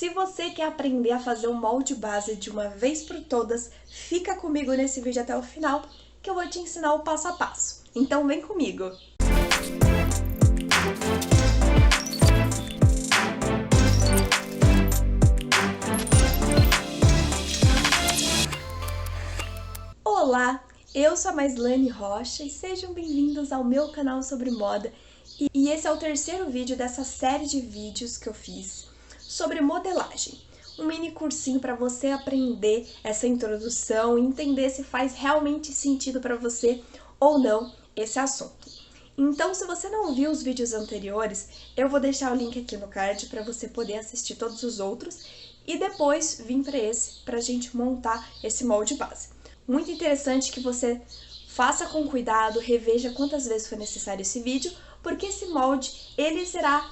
Se você quer aprender a fazer um molde base de uma vez por todas, fica comigo nesse vídeo até o final, que eu vou te ensinar o passo a passo. Então vem comigo! Olá, eu sou a Maislane Rocha e sejam bem-vindos ao meu canal sobre moda. E esse é o terceiro vídeo dessa série de vídeos que eu fiz sobre modelagem. Um mini cursinho para você aprender essa introdução e entender se faz realmente sentido para você ou não esse assunto. Então, se você não viu os vídeos anteriores, eu vou deixar o link aqui no card para você poder assistir todos os outros e depois vir para esse, para a gente montar esse molde base. Muito interessante que você faça com cuidado, reveja quantas vezes for necessário esse vídeo, porque esse molde, ele será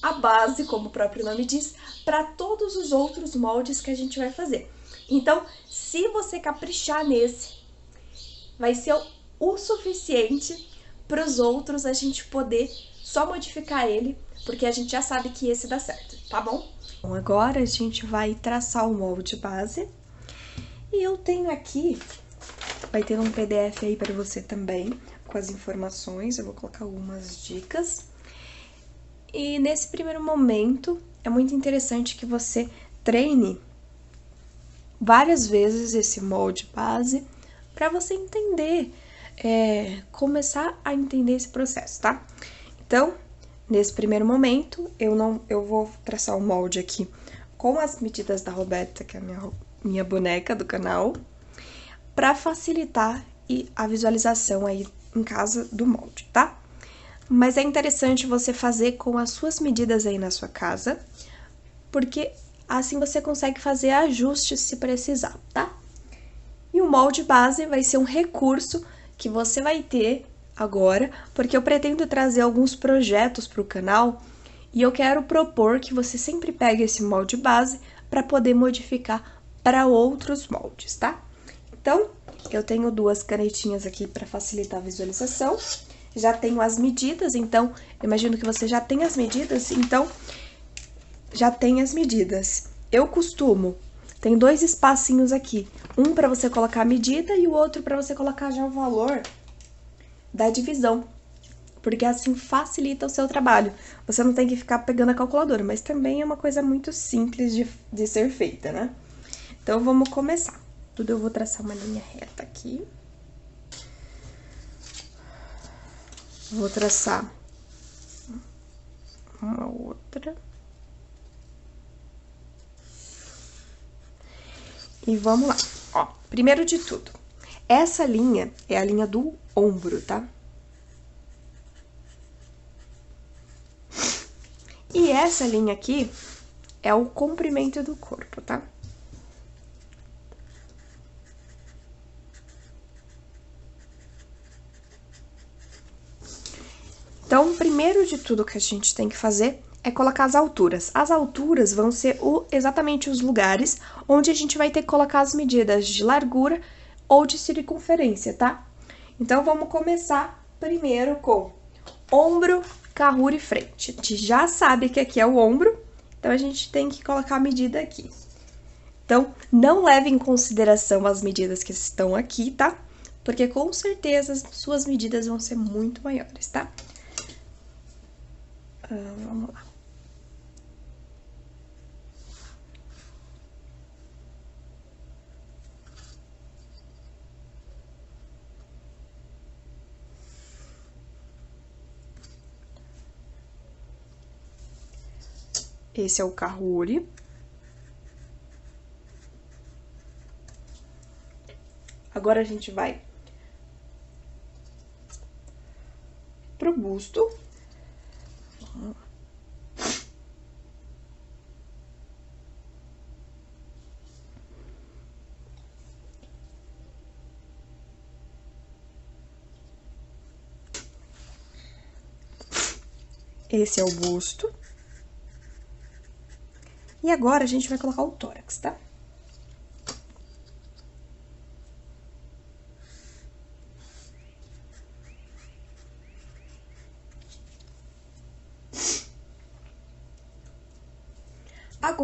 a base, como o próprio nome diz, para todos os outros moldes que a gente vai fazer. Então, se você caprichar nesse, vai ser o suficiente para os outros a gente poder só modificar ele, porque a gente já sabe que esse dá certo, tá bom? Bom, agora a gente vai traçar o molde base. E eu tenho aqui, vai ter um PDF aí para você também, com as informações, eu vou colocar algumas dicas. E nesse primeiro momento, é muito interessante que você treine várias vezes esse molde base, para você entender, começar a entender esse processo, tá? Então, nesse primeiro momento, eu vou traçar o molde aqui com as medidas da Roberta, que é a minha boneca do canal, para facilitar a visualização aí em casa do molde, tá? Mas é interessante você fazer com as suas medidas aí na sua casa, porque assim você consegue fazer ajustes se precisar, tá? E o molde base vai ser um recurso que você vai ter agora, porque eu pretendo trazer alguns projetos para o canal e eu quero propor que você sempre pegue esse molde base para poder modificar para outros moldes, tá? Então, eu tenho duas canetinhas aqui para facilitar a visualização. Já tenho as medidas, então, imagino que você já tem as medidas, então, já tem as medidas. Eu costumo, tem dois espacinhos aqui, um para você colocar a medida e o outro para você colocar já o valor da divisão, porque assim facilita o seu trabalho. Você não tem que ficar pegando a calculadora, mas também é uma coisa muito simples de ser feita, né? Então, vamos começar. Tudo eu vou traçar uma linha reta aqui. Vou traçar uma outra. E vamos lá. Ó, primeiro de tudo, essa linha é a linha do ombro, tá? E essa linha aqui é o comprimento do corpo, tá? Então, primeiro de tudo que a gente tem que fazer é colocar as alturas. As alturas vão ser exatamente os lugares onde a gente vai ter que colocar as medidas de largura ou de circunferência, tá? Então, vamos começar primeiro com ombro, carrura e frente. A gente já sabe que aqui é o ombro, então a gente tem que colocar a medida aqui. Então, não leve em consideração as medidas que estão aqui, tá? Porque com certeza as suas medidas vão ser muito maiores, tá? Vamos lá. Esse é o carrure. Agora a gente vai pro busto. Vamos lá. Esse é o busto. E agora a gente vai colocar o tórax, tá?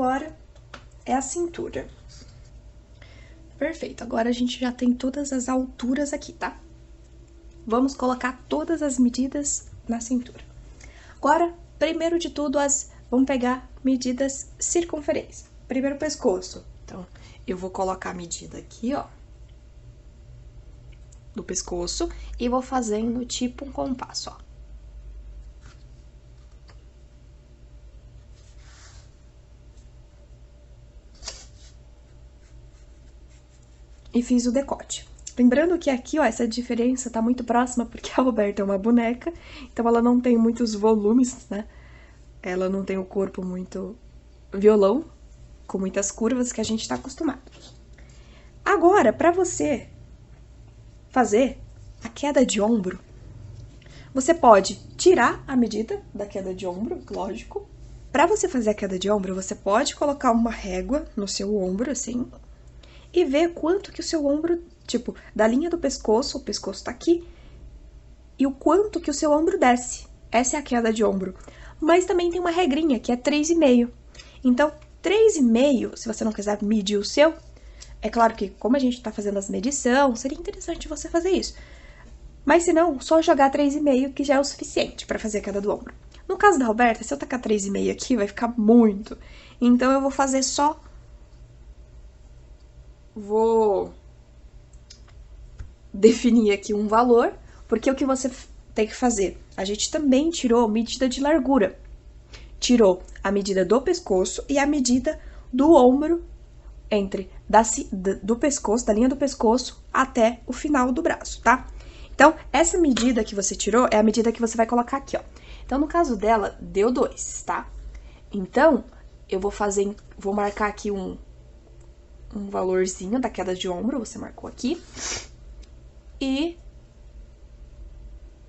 agora é a cintura. Perfeito, agora a gente já tem todas as alturas aqui, tá? Vamos colocar todas as medidas na cintura. Agora, primeiro de tudo, vamos pegar medidas circunferência. Primeiro o pescoço. Então, eu vou colocar a medida aqui, ó, do pescoço e vou fazendo tipo um compasso, ó. E fiz o decote. Lembrando que aqui, ó, essa diferença tá muito próxima porque a Roberta é uma boneca, então ela não tem muitos volumes, né? Ela não tem o corpo muito violão, com muitas curvas que a gente tá acostumado. Agora, pra você fazer a queda de ombro, você pode tirar a medida da queda de ombro, lógico. Pra você fazer a queda de ombro, você pode colocar uma régua no seu ombro, assim, e ver quanto que o seu ombro, tipo, da linha do pescoço, o pescoço tá aqui, e o quanto que o seu ombro desce. Essa é a queda de ombro. Mas também tem uma regrinha, que é 3,5. Então, 3,5, se você não quiser medir o seu, é claro que, como a gente tá fazendo as medições, seria interessante você fazer isso. Mas se não, só jogar 3,5, que já é o suficiente pra fazer a queda do ombro. No caso da Roberta, se eu tacar 3,5 aqui, vai ficar muito. Então, eu vou fazer só... Vou definir aqui um valor, porque o que você tem que fazer? A gente também tirou medida de largura. Tirou a medida do pescoço e a medida do ombro do pescoço, da linha do pescoço até o final do braço, tá? Então, essa medida que você tirou é a medida que você vai colocar aqui, ó. Então, no caso dela, deu 2, tá? Então, eu vou marcar aqui um valorzinho da queda de ombro, você marcou aqui. E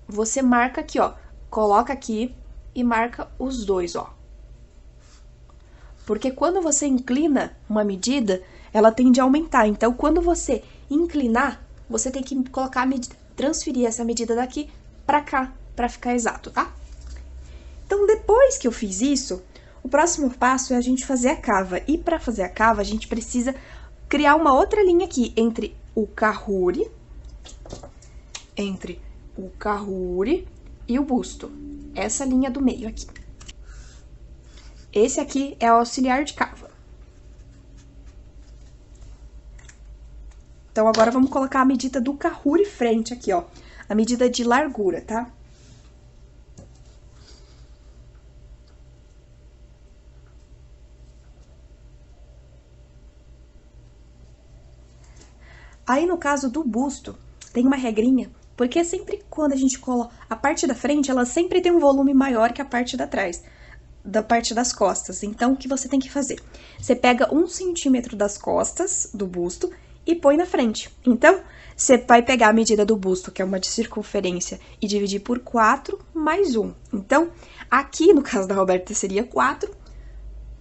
você marca aqui, ó, coloca aqui e marca os dois, ó. Porque quando você inclina uma medida, ela tende a aumentar. Então, quando você inclinar, você tem que colocar a medida, transferir essa medida daqui pra cá, pra ficar exato, tá? Então, depois que eu fiz isso, o próximo passo é a gente fazer a cava. E pra fazer a cava, a gente precisa criar uma outra linha aqui entre o carrure, e o busto. Essa linha do meio aqui. Esse aqui é o auxiliar de cava. Então, agora vamos colocar a medida do carrure frente aqui, ó. A medida de largura, tá? Aí, no caso do busto, tem uma regrinha, porque sempre quando a gente coloca a parte da frente, ela sempre tem um volume maior que a parte da trás, da parte das costas. Então, o que você tem que fazer? Você pega 1 centímetro das costas do busto e põe na frente. Então, você vai pegar a medida do busto, que é uma de circunferência, e dividir por 4 mais 1. Então, aqui, no caso da Roberta, seria 4,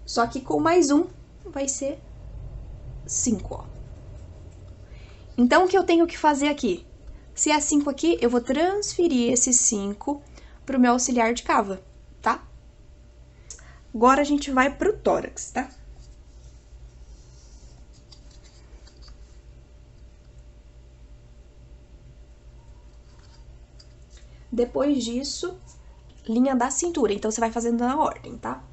só que com mais 1 vai ser 5, ó. Então, o que eu tenho que fazer aqui? Se é 5 aqui, eu vou transferir esse 5 pro meu auxiliar de cava, tá? Agora, a gente vai pro tórax, tá? Depois disso, linha da cintura. Então, você vai fazendo na ordem, tá?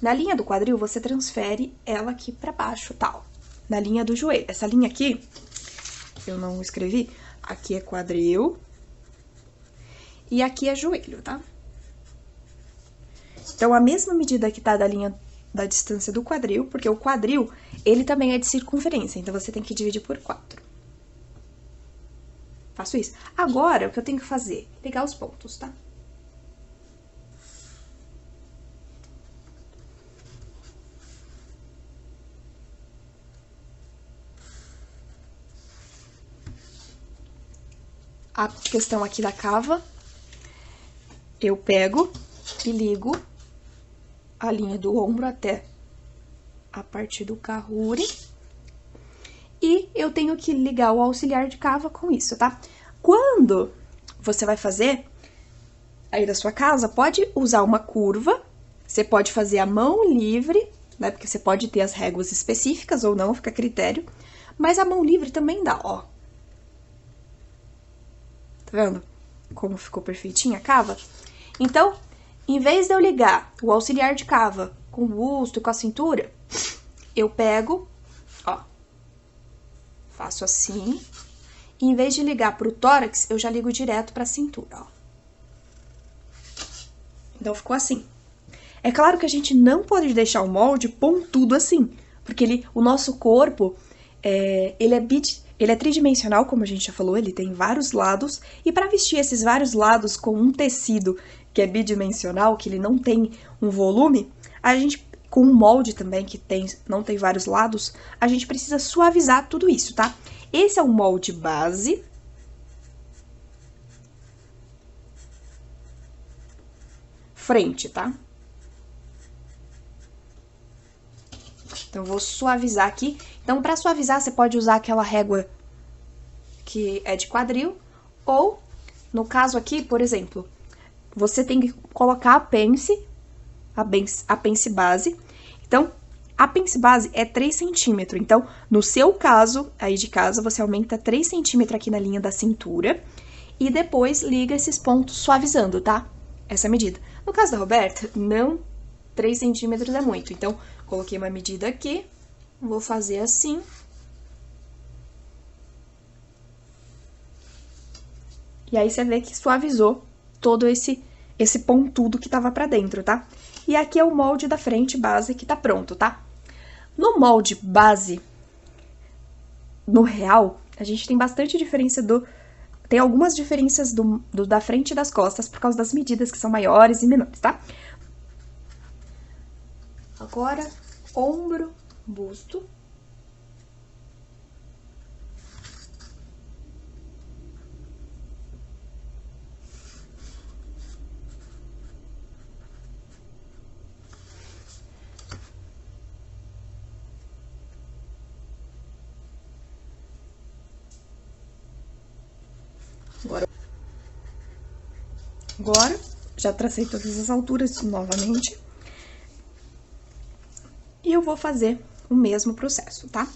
Na linha do quadril, você transfere ela aqui pra baixo, tal. Na linha do joelho. Essa linha aqui, eu não escrevi, aqui é quadril e aqui é joelho, tá? Então, a mesma medida que tá da linha da distância do quadril, porque o quadril, ele também é de circunferência, então você tem que dividir por 4. Faço isso. Agora, o que eu tenho que fazer? Pegar os pontos, tá? A questão aqui da cava, eu pego e ligo a linha do ombro até a parte do carrure. E eu tenho que ligar o auxiliar de cava com isso, tá? Quando você vai fazer aí da sua casa, pode usar uma curva, você pode fazer a mão livre, né? Porque você pode ter as réguas específicas ou não, fica a critério. Mas a mão livre também dá, ó. Tá vendo como ficou perfeitinha a cava? Então, em vez de eu ligar o auxiliar de cava com o busto e com a cintura, eu pego, ó, faço assim. E em vez de ligar pro tórax, eu já ligo direto pra cintura, ó. Então, ficou assim. É claro que a gente não pode deixar o molde pontudo assim, porque o nosso corpo, ele é tridimensional, como a gente já falou, ele tem vários lados, e para vestir esses vários lados com um tecido que é bidimensional, que ele não tem um volume, a gente, com um molde também que não tem vários lados, a gente precisa suavizar tudo isso, tá? Esse é o molde base. Frente, tá? Então, eu vou suavizar aqui. Então, pra suavizar, você pode usar aquela régua que é de quadril, ou, no caso aqui, por exemplo, você tem que colocar a pence base. Então, a pence base é 3 centímetros. Então, no seu caso, aí de casa, você aumenta 3 centímetros aqui na linha da cintura e depois liga esses pontos suavizando, tá? Essa medida. No caso da Roberta, não 3 centímetros é muito. Então, coloquei uma medida aqui, vou fazer assim. E aí, você vê que suavizou todo esse pontudo que tava pra dentro, tá? E aqui é o molde da frente base que tá pronto, tá? No molde base, no real, a gente tem bastante diferença tem algumas diferenças da frente e das costas por causa das medidas que são maiores e menores, tá? Agora, ombro, busto. Agora, já tracei todas as alturas novamente. E eu vou fazer o mesmo processo, tá?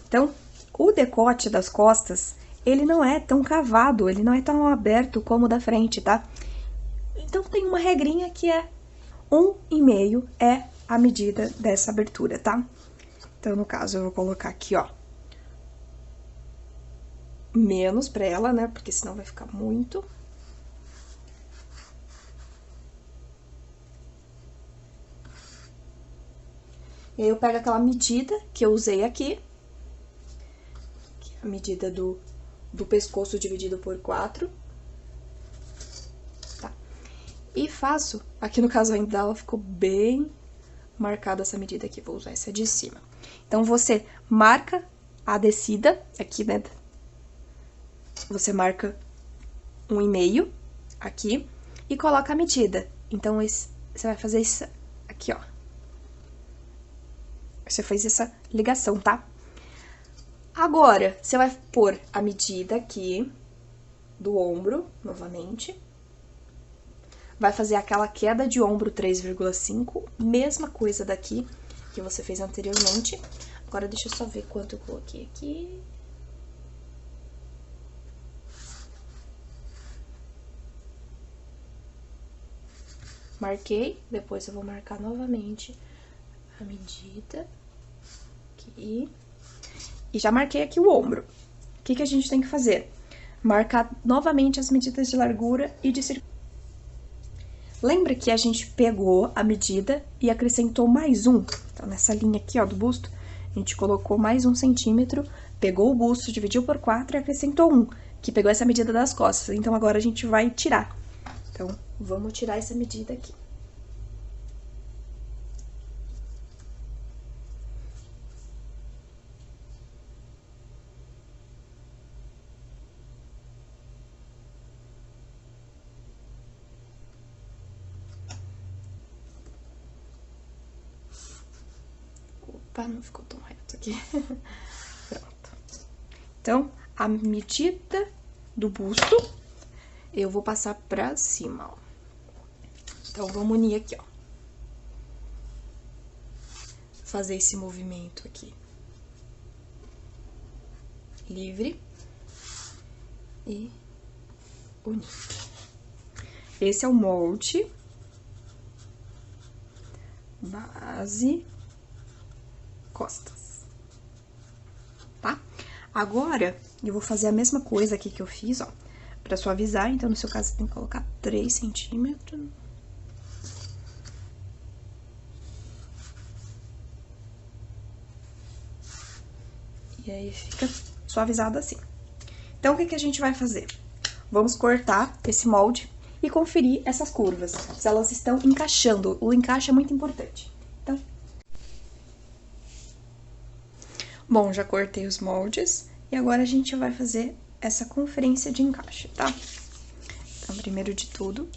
Então, o decote das costas, ele não é tão cavado, ele não é tão aberto como o da frente, tá? Então, tem uma regrinha que é 1,5 é a medida dessa abertura, tá? Então, no caso, eu vou colocar aqui, ó, menos pra ela, né? Porque senão vai ficar muito. E aí, eu pego aquela medida que eu usei aqui, que é a medida do pescoço dividido por 4. Tá? E faço, aqui no caso ainda ela ficou bem marcada essa medida aqui, vou usar essa de cima. Então, você marca a descida aqui, né? Você marca 1,5 aqui e coloca a medida. Então, você vai fazer isso aqui, ó. Você fez essa ligação, tá? Agora, você vai pôr a medida aqui do ombro, novamente. Vai fazer aquela queda de ombro 3,5, mesma coisa daqui que você fez anteriormente. Agora, deixa eu só ver quanto eu coloquei aqui. Marquei, depois eu vou marcar novamente a medida aqui. E já marquei aqui o ombro. O que a gente tem que fazer? Marcar novamente as medidas de largura e de circunferência. Lembra que a gente pegou a medida e acrescentou mais um? Então, nessa linha aqui, ó, do busto, a gente colocou mais 1 centímetro, pegou o busto, dividiu por 4 e acrescentou 1, que pegou essa medida das costas. Então, agora a gente vai tirar. Então, vamos tirar essa medida aqui. Opa, não ficou tão reto aqui. Pronto. Então, a medida do busto eu vou passar pra cima, ó. Então, vamos unir aqui, ó. Fazer esse movimento aqui. Livre. E unir. Esse é o molde. Base. Costas. Tá? Agora, eu vou fazer a mesma coisa aqui que eu fiz, ó. Pra suavizar, então, no seu caso, você tem que colocar 3 centímetros. E aí, fica suavizado assim. Então, o que a gente vai fazer? Vamos cortar esse molde e conferir essas curvas, se elas estão encaixando. O encaixe é muito importante. Então, bom, já cortei os moldes e agora a gente vai fazer essa conferência de encaixe, tá? Então, primeiro de tudo,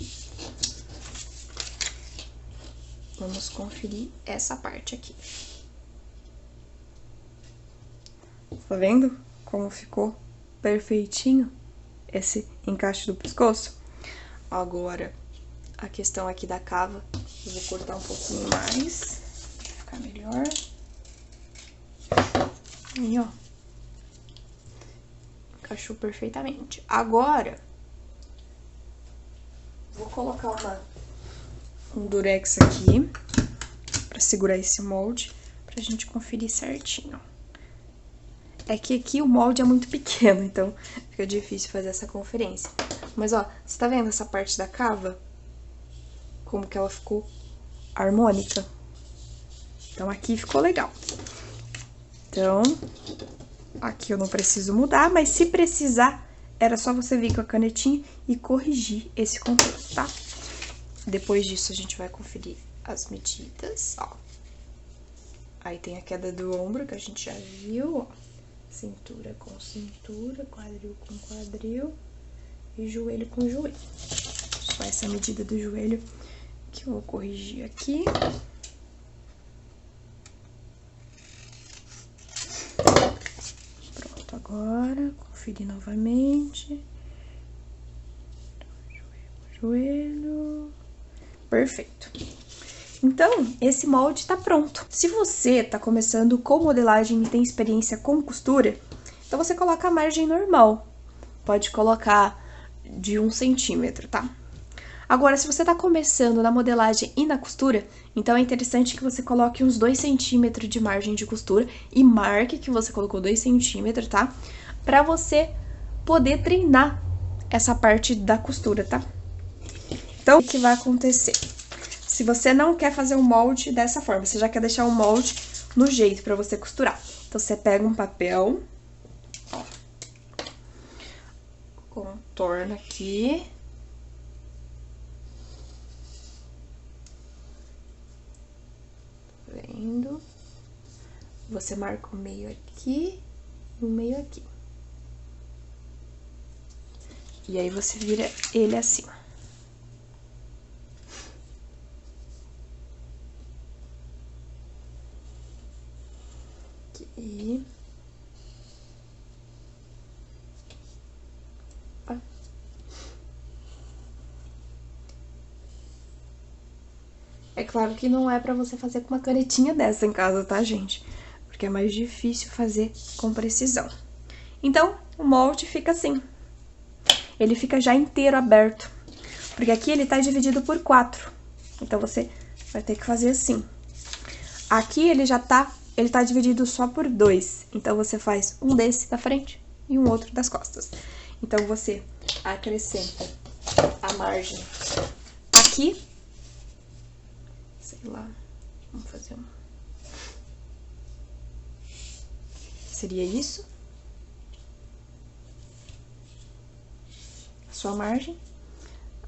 vamos conferir essa parte aqui. Tá vendo como ficou perfeitinho esse encaixe do pescoço? Agora, a questão aqui da cava, eu vou cortar um pouquinho mais, pra ficar melhor. Aí, ó. Encaixou perfeitamente. Agora, vou colocar um durex aqui, pra segurar esse molde, pra gente conferir certinho. É que aqui o molde é muito pequeno, então fica difícil fazer essa conferência. Mas, ó, você tá vendo essa parte da cava? Como que ela ficou harmônica. Então, aqui ficou legal. Então, aqui eu não preciso mudar, mas se precisar, era só você vir com a canetinha e corrigir esse contorno, tá? Depois disso, a gente vai conferir as medidas, ó. Aí tem a queda do ombro, que a gente já viu, ó. Cintura com cintura, quadril com quadril e joelho com joelho. Só essa medida do joelho que eu vou corrigir aqui. Pronto, agora, conferir novamente. Joelho. Perfeito. Então, esse molde tá pronto. Se você tá começando com modelagem e tem experiência com costura, então você coloca a margem normal. Pode colocar de 1 centímetro, tá? Agora, se você tá começando na modelagem e na costura, então é interessante que você coloque uns 2 centímetros de margem de costura e marque que você colocou 2 centímetros, tá? Pra você poder treinar essa parte da costura, tá? Então, o que vai acontecer? Se você não quer fazer o molde dessa forma, você já quer deixar o molde no jeito pra você costurar. Então, você pega um papel, ó, contorna aqui. Vendo? Você marca o meio aqui e o meio aqui. E aí, você vira ele assim. Aqui. Ó. É claro que não é pra você fazer com uma canetinha dessa em casa, tá, gente? Porque é mais difícil fazer com precisão. Então, o molde fica assim. Ele fica já inteiro aberto. Porque aqui ele tá dividido por 4. Então, você vai ter que fazer assim. Aqui ele tá dividido só por 2. Então, você faz um desse da frente e um outro das costas. Então, você acrescenta a margem aqui. Sei lá, vamos fazer um... Seria isso. Sua margem.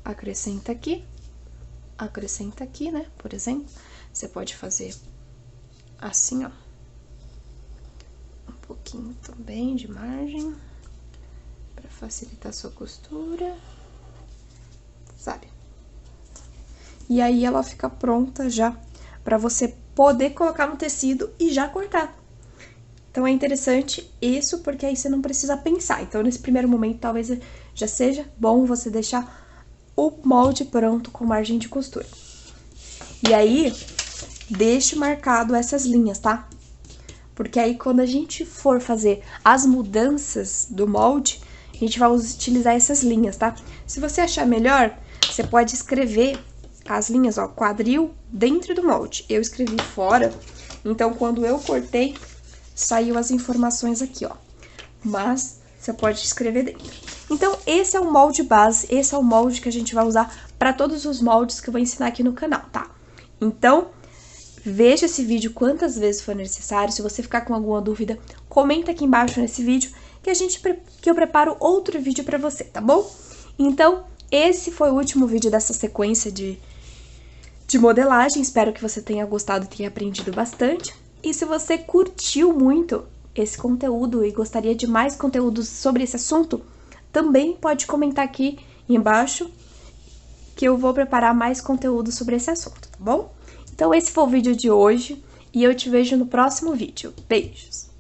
Acrescenta aqui, né? Por exemplo, você pode fazer assim, ó. Um pouquinho também de margem, pra facilitar a sua costura, sabe? E aí, ela fica pronta já pra você poder colocar no tecido e já cortar. Então, é interessante isso, porque aí você não precisa pensar. Então, nesse primeiro momento, talvez já seja bom você deixar o molde pronto com margem de costura. E aí, deixe marcado essas linhas, tá? Porque aí, quando a gente for fazer as mudanças do molde, a gente vai utilizar essas linhas, tá? Se você achar melhor, você pode escrever as linhas, ó, quadril dentro do molde. Eu escrevi fora, então quando eu cortei, saiu as informações aqui, ó. Mas você pode escrever dentro. Então, esse é o molde base, esse é o molde que a gente vai usar para todos os moldes que eu vou ensinar aqui no canal, tá? Então, veja esse vídeo quantas vezes for necessário. Se você ficar com alguma dúvida, comenta aqui embaixo nesse vídeo que eu preparo outro vídeo pra você, tá bom? Então, esse foi o último vídeo dessa sequência de modelagem. Espero que você tenha gostado e tenha aprendido bastante. E se você curtiu muito esse conteúdo e gostaria de mais conteúdos sobre esse assunto, também pode comentar aqui embaixo que eu vou preparar mais conteúdo sobre esse assunto, tá bom? Então esse foi o vídeo de hoje e eu te vejo no próximo vídeo. Beijos!